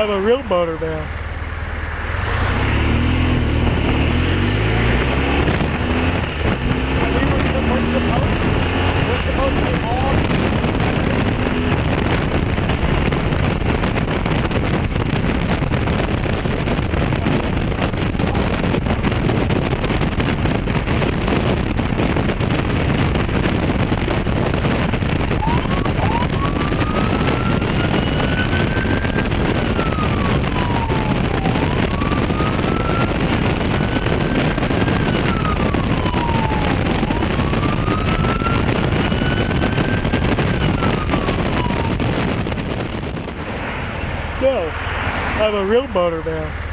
have a real motor now. We're supposed to be all No, I have a real motor now.